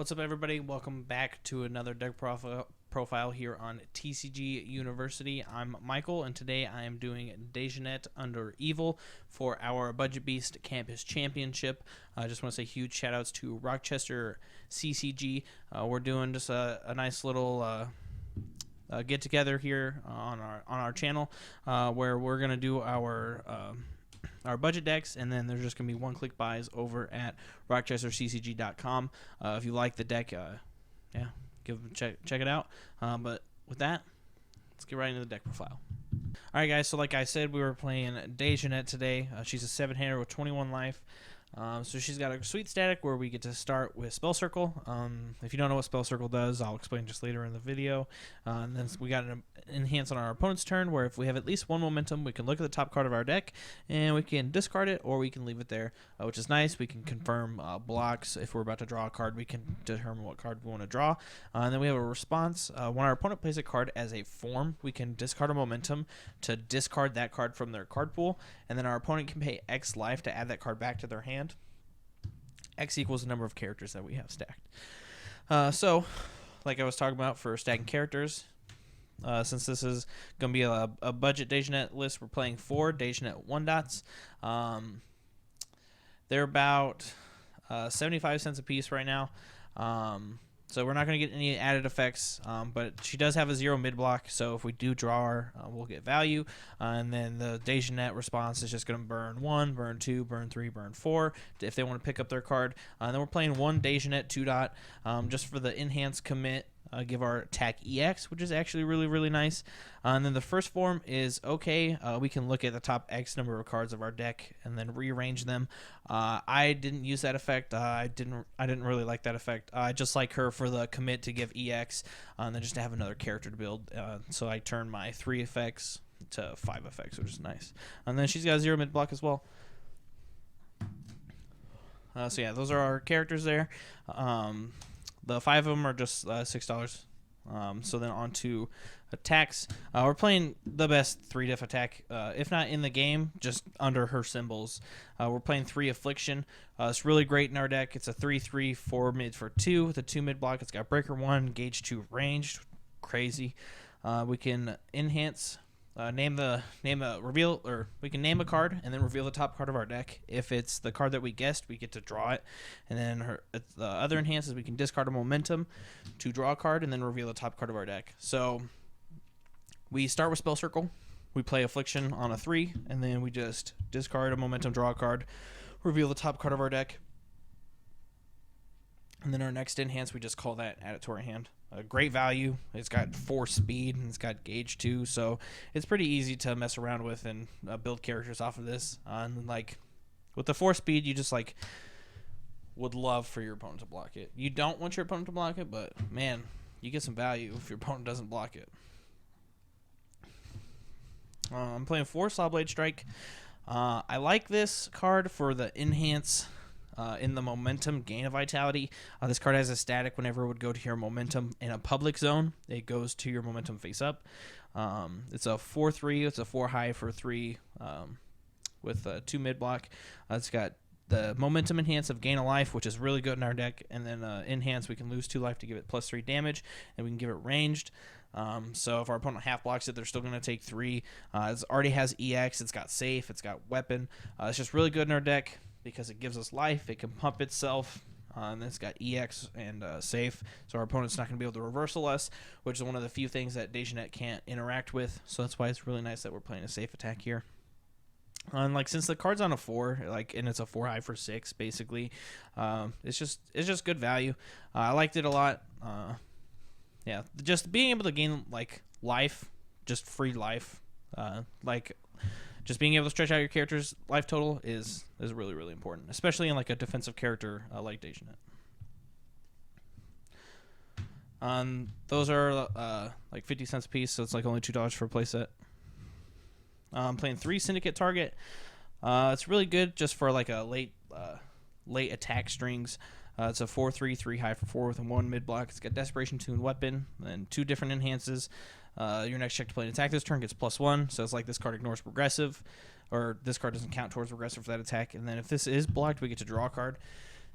What's up, everybody? Welcome back to another deck profile here on TCG University. I'm Michael, and today I am doing Dejanet under Evil for our Budget Beast Campus Championship. I just want to say huge shout outs to Rochester CCG. We're doing just a nice little get together here on our channel where we're gonna do our budget decks, and then there's just going to be one-click buys over at rochesterccg.com. If you like the deck, check it out. But with that, let's get right into the deck profile. All right, guys, so like I said, we were playing Dejanet today. She's a 7-hander with 21 life. So she's got a sweet static where we get to start with Spell Circle. If you don't know what Spell Circle does, I'll explain just later in the video. And then we got an enhance on our opponent's turn, where if we have at least one momentum, we can look at the top card of our deck and we can discard it, or we can leave it there, which is nice. We can confirm blocks. If we're about to draw a card, we can determine what card we want to draw. And then we have a response. When our opponent plays a card as a form, we can discard a momentum to discard that card from their card pool, and then our opponent can pay X life to add that card back to their hand. X equals the number of characters that we have stacked. So, like I was talking about for stacking characters, since this is going to be a budget Dejanet list, we're playing 4 Dejanet 1-dots. They're about 75 cents a piece right now. So we're not going to get any added effects, but she does have a 0 mid block, so if we do draw her, we'll get value. And then the Dejanet response is just going to burn 1, burn 2, burn 3, burn 4 if they want to pick up their card. And then we're playing 1 Dejanet 2-dot just for the enhanced commit. Give our attack EX, which is actually really, really nice. And then the first form is okay. We can look at the top X number of cards of our deck and then rearrange them. I didn't use that effect. I didn't really like that effect. I just like her for the commit to give EX, and then just to have another character to build. So I turned my 3 effects to 5 effects, which is nice. And then she's got a 0 mid block as well. So yeah, those are our characters there. The 5 of them are just $6. So then on to attacks. We're playing the best 3-diff attack, if not in the game, just under her symbols. We're playing 3 Affliction. It's really great in our deck. It's a 3/3 4 mid for 2 with a 2 mid block. It's got Breaker 1, Gauge 2 ranged. Crazy. We can enhance. Name a reveal, or we can name a card and then reveal the top card of our deck. If it's the card that we guessed, we get to draw it. And then the other enhances, we can discard a momentum to draw a card and then reveal the top card of our deck. So we start with Spell Circle. We play Affliction on a 3, and then we just discard a momentum, draw a card, reveal the top card of our deck. And then our next enhance, we just call that, add it to our hand. Great value. It's got 4 speed and it's got Gauge 2, so it's pretty easy to mess around with and build characters off of this. And like with the 4 speed, you just like would love for your opponent to block it. You don't want your opponent to block it, but man, you get some value if your opponent doesn't block it. I'm playing 4 Saw Blade Strike. I like this card for the enhance. In the momentum, gain of vitality. This card has a static whenever it would go to your momentum in a public zone. It goes to your momentum face up. It's a 4/3. It's a 4 high for 3 with a 2 mid block. It's got the momentum enhance of gain a life, which is really good in our deck. And then enhance, we can lose 2 life to give it +3 damage, and we can give it ranged. So if our opponent half blocks it, they're still going to take 3. It already has EX. It's got safe. It's got weapon. It's just really good in our deck because it gives us life. It can pump itself. And it's got EX and safe, so our opponent's not going to be able to reversal us, which is one of the few things that Dejanet can't interact with. So that's why it's really nice that we're playing a safe attack here. And like since the card's on a 4, like, and it's a 4 high for 6, basically, it's just good value. I liked it a lot. Yeah, just being able to gain like life, just free life, like. Just being able to stretch out your character's life total is really, really important, especially in like a defensive character like Dejanet. Those are like 50 cents a piece, so it's like only $2 for a playset. I'm playing 3 Syndicate Target. It's really good just for like a late attack strings. It's a 4/3 3 high for 4 with a 1 mid block. It's got Desperation 2 and Weapon, and 2 different enhances. Your next check to play an attack this turn gets +1, so it's like this card ignores progressive, or this card doesn't count towards progressive for that attack. And then if this is blocked, we get to draw a card.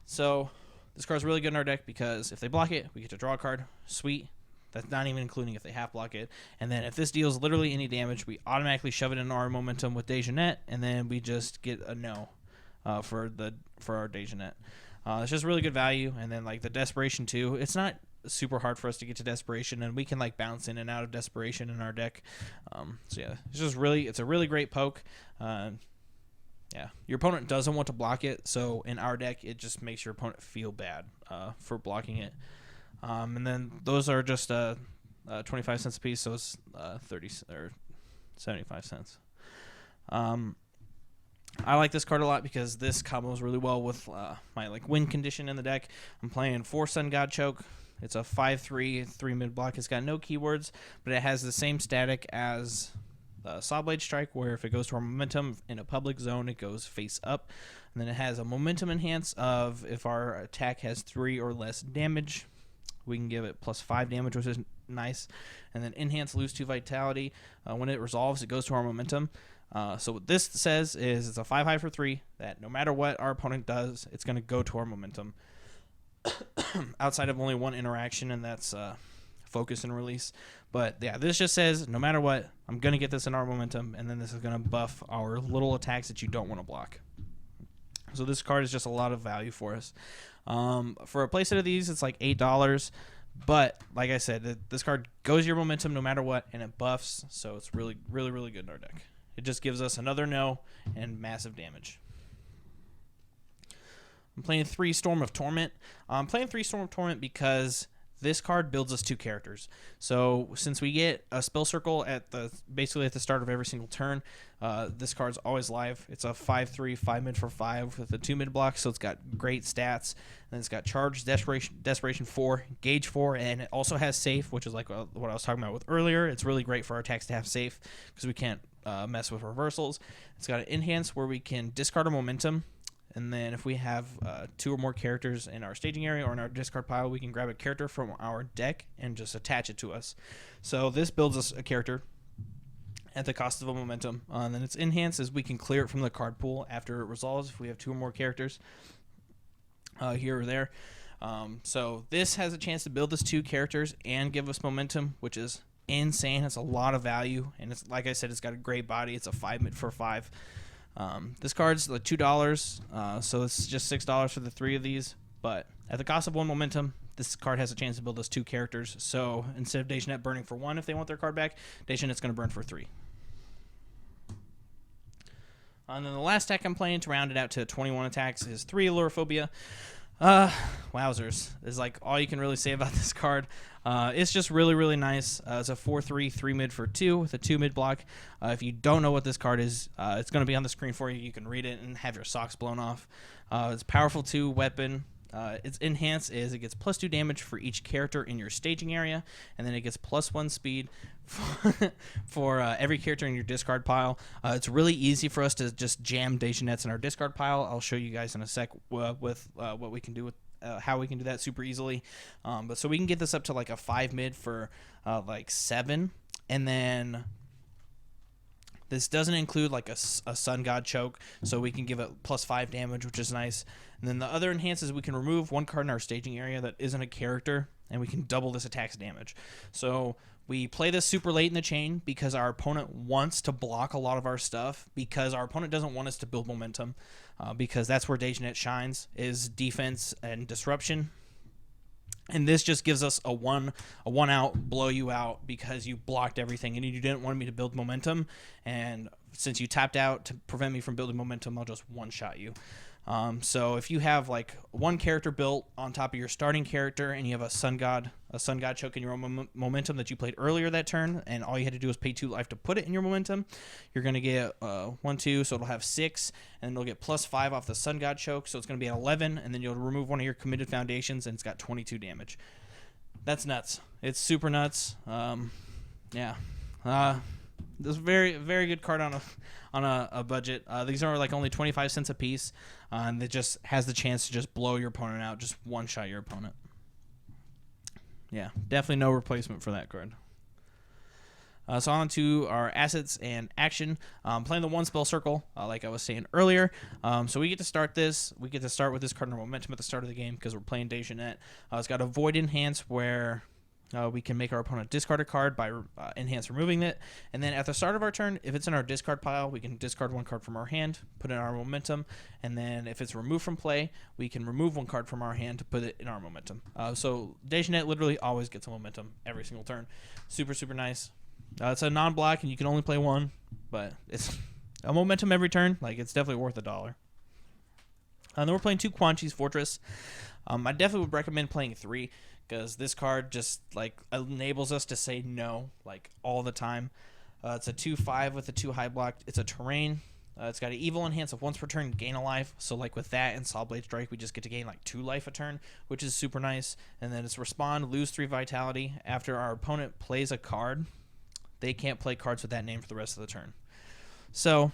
So This card's really good in our deck because if they block it, we get to draw a card. Sweet. That's not even including if they half block it. And then if this deals literally any damage, we automatically shove it in our momentum with Dejanet, and then we just get a no for our Dejanet. It's just really good value. And then like the Desperation too. It's not super hard for us to get to Desperation, and we can like bounce in and out of Desperation in our deck. So yeah, it's a really great poke. Yeah, your opponent doesn't want to block it, so in our deck, it just makes your opponent feel bad for blocking it. And then those are just 25 cents a piece, so it's 30 or 75 cents. I like this card a lot because this combos really well with my like win condition in the deck. I'm playing 4 Sun God Choke. It's a 5/3 3-mid block. It's got no keywords, but it has the same static as Sawblade Strike, where if it goes to our momentum in a public zone, it goes face up. And then it has a momentum enhance of if our attack has 3 or less damage, we can give it +5 damage, which is nice. And then enhance lose 2 vitality. When it resolves, it goes to our momentum. So what this says is it's a 5/high for 3 that no matter what our opponent does, it's going to go to our momentum. Outside of only one interaction, and that's focus and release. But yeah, this just says no matter what, I'm going to get this in our momentum, and then this is going to buff our little attacks that you don't want to block. So this card is just a lot of value for us. For a playset of these, it's like $8, but like I said, this card goes your momentum no matter what, and it buffs, so it's really, really, really good in our deck. It just gives us another no and massive damage. I'm playing 3 Storm of Torment. I'm playing 3 Storm of Torment because this card builds us 2 characters. So since we get a spell circle basically at the start of every single turn, this card's always live. It's a 5/3 5-mid for 5 with a 2-mid block, so it's got great stats. And it's got Charge, Desperation 4, Gauge 4, and it also has Safe, which is like what I was talking about with earlier. It's really great for our attacks to have Safe because we can't mess with reversals. It's got an Enhance where we can discard a momentum. And then if we have 2 or more characters in our staging area or in our discard pile, we can grab a character from our deck and just attach it to us. So this builds us a character at the cost of a momentum. And then its enhance is we can clear it from the card pool after it resolves if we have 2 or more characters here or there. So this has a chance to build us 2 characters and give us momentum, which is insane. It's a lot of value. And it's like I said, it's got a great body. It's a 5-mid for 5. This card's like $2, so it's just $6 for the 3 of these. But at the cost of 1 momentum, this card has a chance to build us 2 characters. So instead of Dejanet burning for 1 if they want their card back, Dejanet's going to burn for 3. And then the last deck I'm playing to round it out to 21 attacks is 3 Alurophobia. Wowzers is like all you can really say about this card. It's just really, really nice. It's a 4/3 3-mid for 2 with a 2-mid block. If you don't know what this card is, it's going to be on the screen for you. You can read it and have your socks blown off. It's a powerful 2 weapon. Its enhance is it gets +2 damage for each character in your staging area, and then it gets +1 speed for every character in your discard pile. It's really easy for us to just jam Dejanets in our discard pile. I'll show you guys in a sec with what we can do with how we can do that super easily. But so we can get this up to like a 5-mid for like 7, and then this doesn't include like a Sun God Choke, so we can give it +5 damage, which is nice. And then the other enhances, we can remove 1 card in our staging area that isn't a character, and we can double this attack's damage. So we play this super late in the chain because our opponent wants to block a lot of our stuff, because our opponent doesn't want us to build momentum, because that's where Dejanet shines, is defense and disruption. And this just gives us a one out, blow you out because you blocked everything and you didn't want me to build momentum. And since you tapped out to prevent me from building momentum, I'll just one-shot you. So if you have like 1 character built on top of your starting character, and you have a Sun God Choke in your own momentum that you played earlier that turn, and all you had to do was pay 2 life to put it in your momentum, you're going to get 1, 2, so it'll have 6, and it'll get +5 off the Sun God Choke, so it's going to be at 11, and then you'll remove 1 of your committed foundations, and it's got 22 damage. That's nuts. It's super nuts. Yeah. This is a very, very good card on a budget. These are like only 25 cents a piece, and it just has the chance to just blow your opponent out, just one-shot your opponent. Yeah, definitely no replacement for that card. So on to our assets and action. Playing the one spell circle, like I was saying earlier. So we get to start this. We get to start with this cardinal momentum at the start of the game because we're playing Dejanette. It's got a Void Enhance where we can make our opponent discard a card by enhance removing it. And then at the start of our turn, if it's in our discard pile, we can discard one card from our hand, put it in our momentum. And then if it's removed from play, we can remove one card from our hand to put it in our momentum. So Dejanette literally always gets a momentum every single turn. Super, super nice. It's a non-block, and you can only play one, but it's a momentum every turn. Like, it's definitely worth $1. Then we're playing 2 Quan Chi's Fortress. I definitely would recommend playing 3, because this card just, like, enables us to say no, like, all the time. It's a 2/5 with a 2 high block. It's a terrain. It's got an evil enhance of once per turn, gain a life. So like with that and Saw Blade Strike, we just get to gain like 2 life a turn, which is super nice. And then it's respond, lose 3 vitality. After our opponent plays a card, they can't play cards with that name for the rest of the turn. So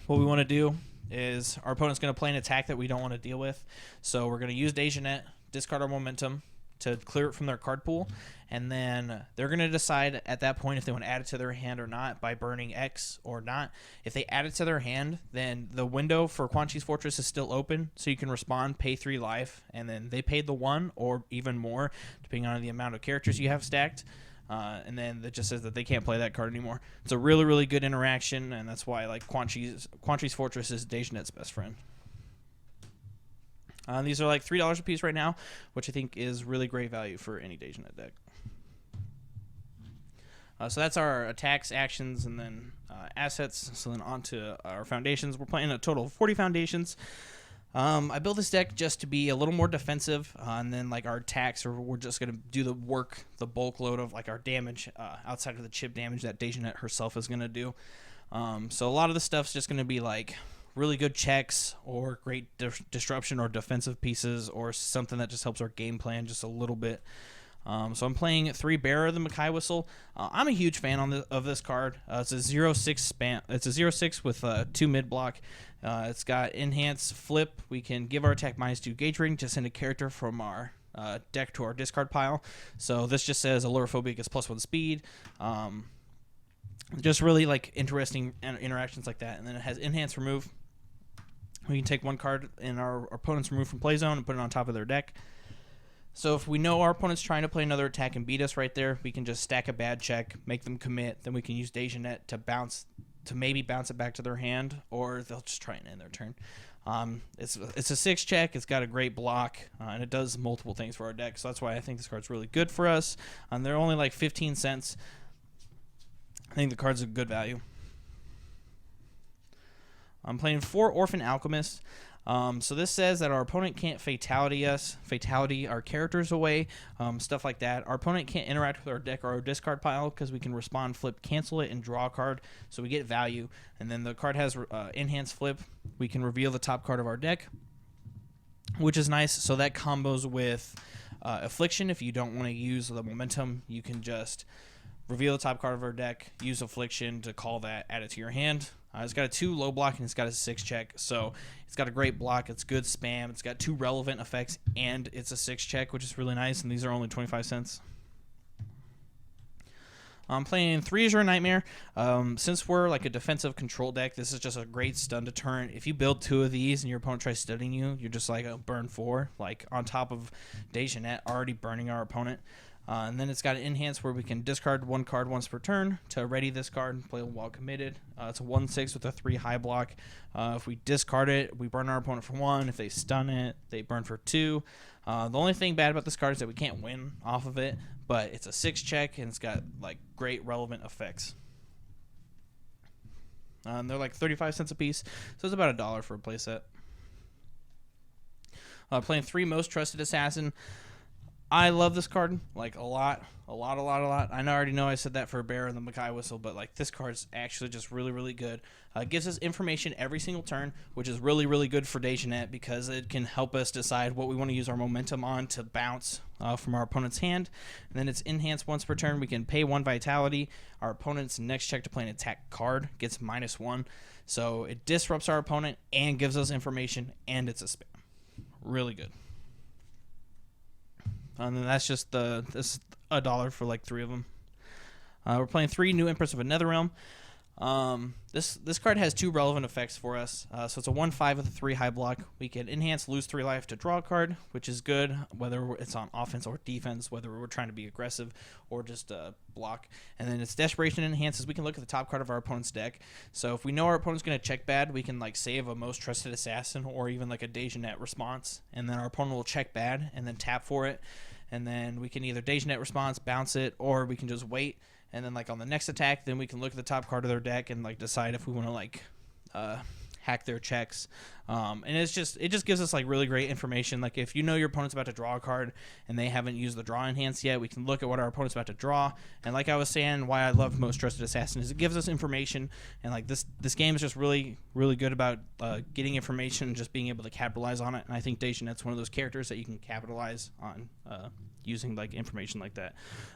what we want to do is our opponent's going to play an attack that we don't want to deal with. So we're going to use Dejanette, discard our momentum to clear it from their card pool, and then they're going to decide at that point if they want to add it to their hand or not by burning X or not. If they add it to their hand, then the window for Quan Chi's Fortress is still open, so you can respond, pay 3 life, and then they paid the 1 or even more, depending on the amount of characters you have stacked. And then it just says that they can't play that card anymore. It's a really, really good interaction, and that's why like Quan Chi's Fortress is Dejanette's best friend. These are like $3 a piece right now, which I think is really great value for any Dejanette deck. So that's our attacks, actions, and then assets. So then on to our foundations. We're playing a total of 40 foundations. I built this deck just to be a little more defensive, and then like our attacks, or we're just going to do the work, the bulk load of like our damage outside of the chip damage that Dejanette herself is going to do. So a lot of the stuff's just going to be like really good checks or great disruption or defensive pieces or something that just helps our game plan just a little bit. So I'm playing 3 Bearer of the Mackay Whistle. I'm a huge fan of this card. It's a 0/6 spam. It's a 0/6 with 2 mid block. It's got enhance flip. We can give our attack -2 gauge rating to send a character from our deck to our discard pile. So this just says Allurophobia gets +1 speed. Just really like interesting interactions like that. And then it has enhance remove. We can take 1 card in our opponent's remove from play zone and put it on top of their deck. So if we know our opponent's trying to play another attack and beat us right there, we can just stack a bad check, make them commit, then we can use Dejanette to maybe bounce it back to their hand, or they'll just try and end their turn. It's a 6 check, it's got a great block, and it does multiple things for our deck, so that's why I think this card's really good for us. They're only like 15 cents. I think the card's a good value. I'm playing 4 Orphan Alchemists. So this says that our opponent can't fatality our characters away, stuff like that. Our opponent can't interact with our deck or our discard pile because we can respond, flip, cancel it, and draw a card, so we get value. And then the card has enhance flip. We can reveal the top card of our deck, which is nice. So that combos with Affliction. If you don't want to use the momentum, you can just reveal the top card of our deck, use Affliction to call that, add it to your hand. It's got a 2 low block, and it's got a 6 check, so it's got a great block. It's good spam. It's got 2 relevant effects, and it's a 6 check, which is really nice, and these are only 25 cents. I'm playing 3 Azure Nightmare. Since we're like a defensive control deck, this is just a great stun deterrent. If you build 2 of these and your opponent tries stunning you, you're just like a burn 4, like on top of Dejanette already burning our opponent. And then it's got an enhance where we can discard 1 card once per turn to ready this card and play while committed. It's a 1/6 with a 3 high block. If we discard it, we burn our opponent for 1. If they stun it, they burn for 2. The only thing bad about this card is that we can't win off of it, but it's a 6 check and it's got like great relevant effects. They're like 35 cents a piece, so it's about $1 for a playset. Playing 3 Most Trusted Assassin. I love this card, like a lot. I already know I said that for a Bear and the Mackay Whistle, but like this card's actually just really, really good. It gives us information every single turn, which is really, really good for Dejanette because it can help us decide what we want to use our momentum on to bounce from our opponent's hand. And then it's enhanced once per turn. We can pay 1 vitality. Our opponent's next check to play an attack card gets -1. So it disrupts our opponent and gives us information, and it's a spam. Really good. And then that's just this $1 for like 3 of them. We're playing 3 New Empress of Another Realm. This card has 2 relevant effects for us. So it's a 1/5 with a 3 high block. We can enhance, lose 3 life to draw a card, which is good whether it's on offense or defense, whether we're trying to be aggressive or just block. And then its desperation enhances. We can look at the top card of our opponent's deck. So if we know our opponent's going to check bad, we can like save a Most Trusted Assassin or even like a Dejanet response, and then our opponent will check bad and then tap for it, and then we can either Dejanet response, bounce it, or we can just wait. And then like on the next attack, then we can look at the top card of their deck and like decide if we want to like hack their checks. And it just gives us like really great information. Like if you know your opponent's about to draw a card and they haven't used the draw enhance yet, we can look at what our opponent's about to draw. And like I was saying, why I love Most Trusted Assassin is it gives us information. And like this game is just really good about getting information and just being able to capitalize on it. And I think Dejanet's one of those characters that you can capitalize on using like information like that.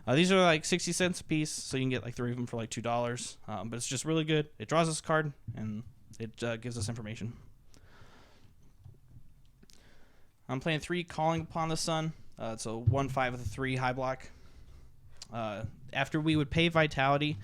These are like 60 cents a piece, so you can get like 3 of them for like $2. But it's just really good. It draws us a card and it gives us information. I'm playing 3 Calling Upon the Sun. It's a 1/5 with a 3 high block. After we would pay Vitality,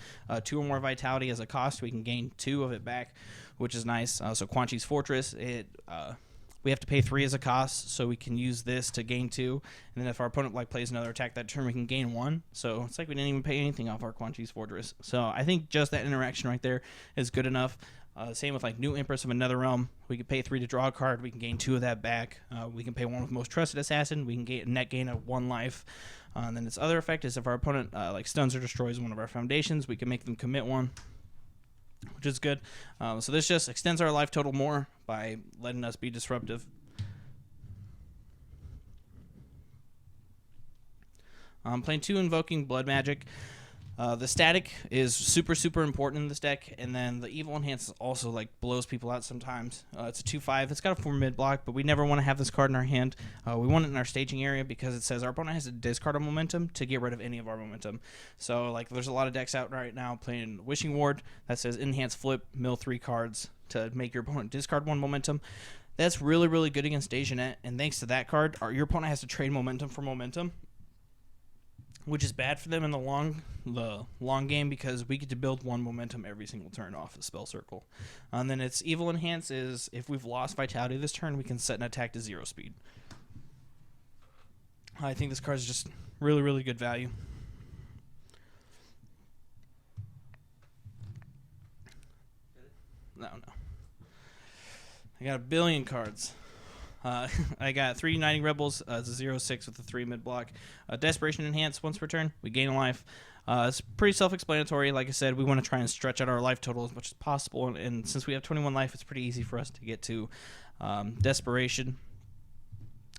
2 or more Vitality as a cost, we can gain 2 of it back, which is nice. So Quan Chi's Fortress, we have to pay 3 as a cost, so we can use this to gain 2. And then if our opponent like plays another attack that turn, we can gain 1. So it's like we didn't even pay anything off our Quan Chi's Fortress. So I think just that interaction right there is good enough. Same with like New Empress of Another Realm. We can pay 3 to draw a card. We can gain 2 of that back. We can pay 1 with Most Trusted Assassin. We can get a net gain of 1 life. And then its other effect is if our opponent like stuns or destroys one of our foundations, we can make them commit 1, which is good. So this just extends our life total more by letting us be disruptive. I'm playing 2 Invoking Blood Magic. The static is super important in this deck, and then the evil enhance also like blows people out sometimes. It's a 2/5. It's got a 4 mid block, but we never want to have this card in our hand. We want it in our staging area because it says our opponent has to discard a momentum to get rid of any of our momentum. So like there's a lot of decks out right now playing Wishing Ward that says enhance flip, mill 3 cards to make your opponent discard 1 momentum. That's really good against Dejanet, and thanks to that card, your opponent has to trade momentum for momentum, which is bad for them in the long game because we get to build 1 momentum every single turn off the spell circle. And then its evil enhance is if we've lost Vitality this turn, we can set an attack to 0 speed. I think this card is just really good value. No. I got a billion cards. I got 3 Uniting Rebels. It's a 0/6 with a 3 mid block. Desperation enhance once per turn. We gain a life. It's pretty self-explanatory. Like I said, we want to try and stretch out our life total as much as possible. And since we have 21 life, it's pretty easy for us to get to desperation.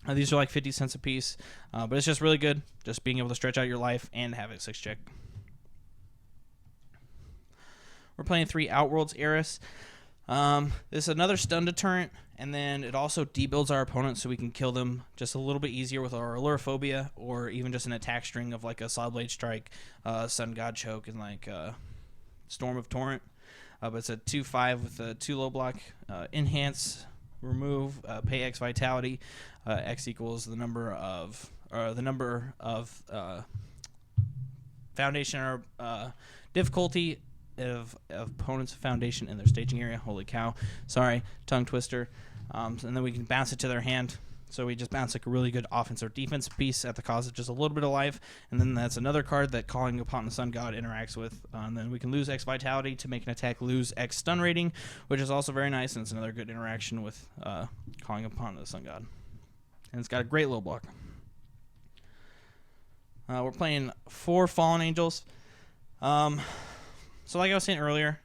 These are like 50 cents a piece. But it's just really good. Just being able to stretch out your life and have it 6 check. We're playing 3 Outworlds Eris. This is another stun deterrent, and then it also debuilds our opponent so we can kill them just a little bit easier with our Allurophobia or even just an attack string of like a Solid Blade Strike, Sun God Choke, and like Storm of Torrent. But it's a 2/5 with a 2 low block. Enhance, remove, pay X Vitality. X equals the number of foundation or difficulty of opponent's foundation in their staging area. Holy cow. Sorry, tongue twister. And then we can bounce it to their hand. So we just bounce like a really good offense or defense piece at the cost of just a little bit of life. And then that's another card that Calling Upon the Sun God interacts with. And then we can lose X Vitality to make an attack lose X stun rating, which is also very nice. And it's another good interaction with Calling Upon the Sun God. And it's got a great low block. We're playing 4 Fallen Angels. So like I was saying earlier,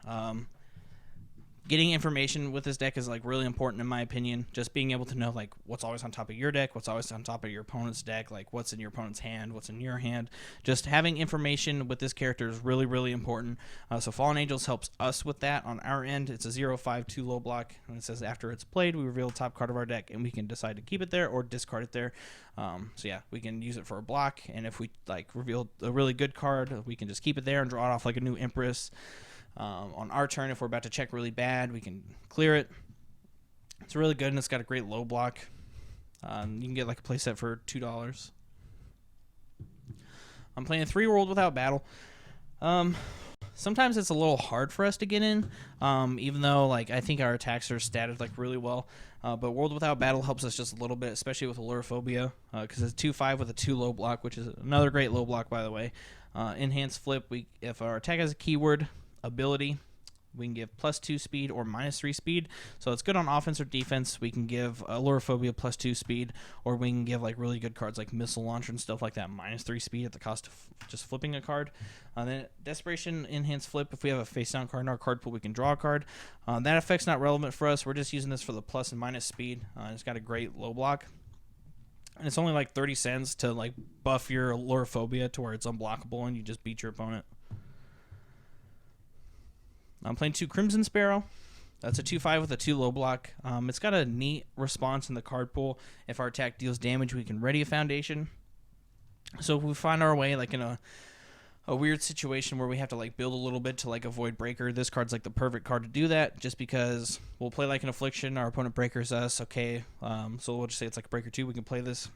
getting information with this deck is like really important in my opinion. Just being able to know like what's always on top of your deck, what's always on top of your opponent's deck, like what's in your opponent's hand, what's in your hand. Just having information with this character is really important. So Fallen Angels helps us with that on our end. It's a 0/5 2 low block, and it says after it's played, we reveal the top card of our deck, and we can decide to keep it there or discard it there. So yeah, we can use it for a block, and if we like reveal a really good card, we can just keep it there and draw it off like a New Empress. On our turn, if we're about to check really bad, we can clear it. It's really good, and it's got a great low block. You can get like a playset for $2. I'm playing 3 World Without Battle. Um, Sometimes it's a little hard for us to get in, even though like I think our attacks are statted like really well. But World Without Battle helps us just a little bit, especially with Alurophobia, because it's 2/5 with a 2 low block, which is another great low block, by the way. Enhanced Flip, if our attack has a keyword ability, we can give +2 speed or -3 speed. So it's good on offense or defense. We can give Alurophobia +2 speed, or we can give like really good cards like Missile Launcher and stuff like that -3 speed at the cost of just flipping a card. Then Desperation Enhanced Flip. If we have a face down card in our card pool, we can draw a card. That effect's not relevant for us. We're just using this for the plus and minus speed. It's got a great low block. And it's only like 30 cents to like buff your Alurophobia to where it's unblockable and you just beat your opponent. I'm playing 2 Crimson Sparrow. That's a 2/5 with a 2 low block. It's got a neat response in the card pool. If our attack deals damage, we can ready a foundation. So if we find our way like in a weird situation where we have to like build a little bit to like avoid breaker, this card's like the perfect card to do that, just because we'll play like an affliction, our opponent breakers us, okay, so we'll just say it's like breaker 2, we can play this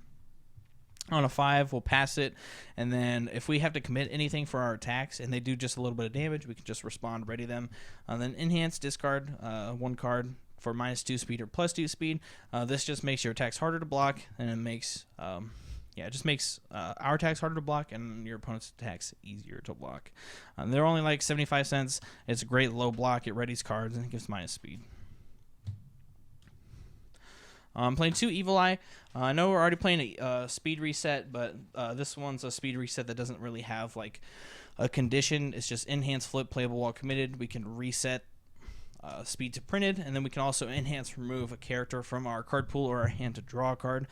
on a 5, we'll pass it, and then if we have to commit anything for our attacks and they do just a little bit of damage, we can just respond, ready them. Then enhance, discard 1 card for -2 speed or +2 speed. This just makes your attacks harder to block, and it makes it just makes our attacks harder to block and your opponent's attacks easier to block. They're only like 75 cents. It's a great low block. It readies cards and it gives minus speed. I'm playing 2 Evil Eye. I know we're already playing a speed reset, but this one's a speed reset that doesn't really have like a condition. It's just enhance flip, playable while committed. We can reset speed to printed, and then we can also enhance remove a character from our card pool or our hand to draw a card.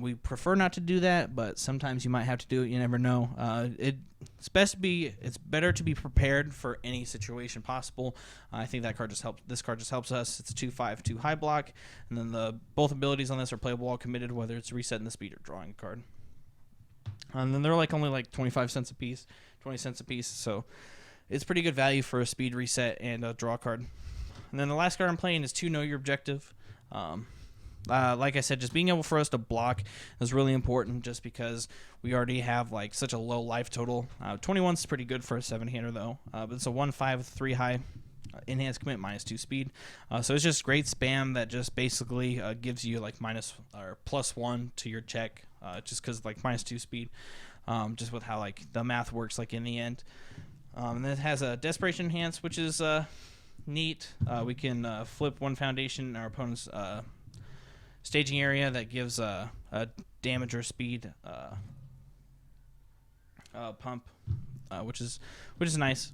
We prefer not to do that, but sometimes you might have to do it. You never know. It's better to be prepared for any situation possible. I think that card just helps. This card just helps us. It's a 2/5, 2 high block, and then both abilities on this are playable while committed, whether it's resetting the speed or drawing a card. And then they're only like 25 cents a piece, 20 cents a piece. So it's pretty good value for a speed reset and a draw card. And then the last card I'm playing is 2 Know Your Objective. Like I said, just being able for us to block is really important, just because we already have like such a low life total. 21 is pretty good for a 7-hander though, but it's a 1/5 with 3 high, enhanced commit, -2 speed. So it's just great spam that just basically gives you like minus or +1 to your check, just because like -2 speed, just with how like the math works like in the end. And then it has a Desperation Enhance, which is neat. We can flip 1 foundation in our opponent's staging area that gives a damage or speed pump, which is nice.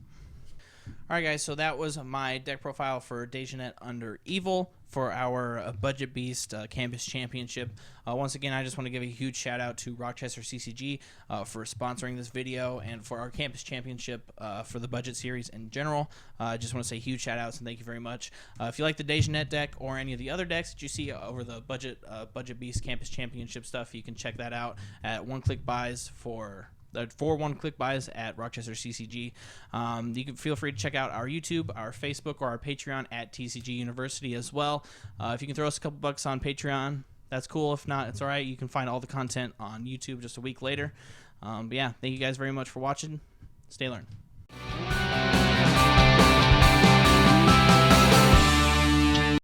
Alright guys, so that was my deck profile for Dejanet under Evil for our Budget Beast Campus Championship. Once again, I just want to give a huge shout out to Rochester CCG for sponsoring this video, and for our Campus Championship for the Budget Series in general. I just want to say huge shout outs and thank you very much. If you like the Dejanet deck or any of the other decks that you see over the Budget Beast Campus Championship stuff, you can check that out at one-click buys for one-click buys at Rochester CCG. You can feel free to check out our YouTube, our Facebook, or our Patreon at TCG University as well. If you can throw us a couple bucks on Patreon, that's cool. If not, it's all right. You can find all the content on YouTube just a week later. But yeah, thank you guys very much for watching. Stay learned.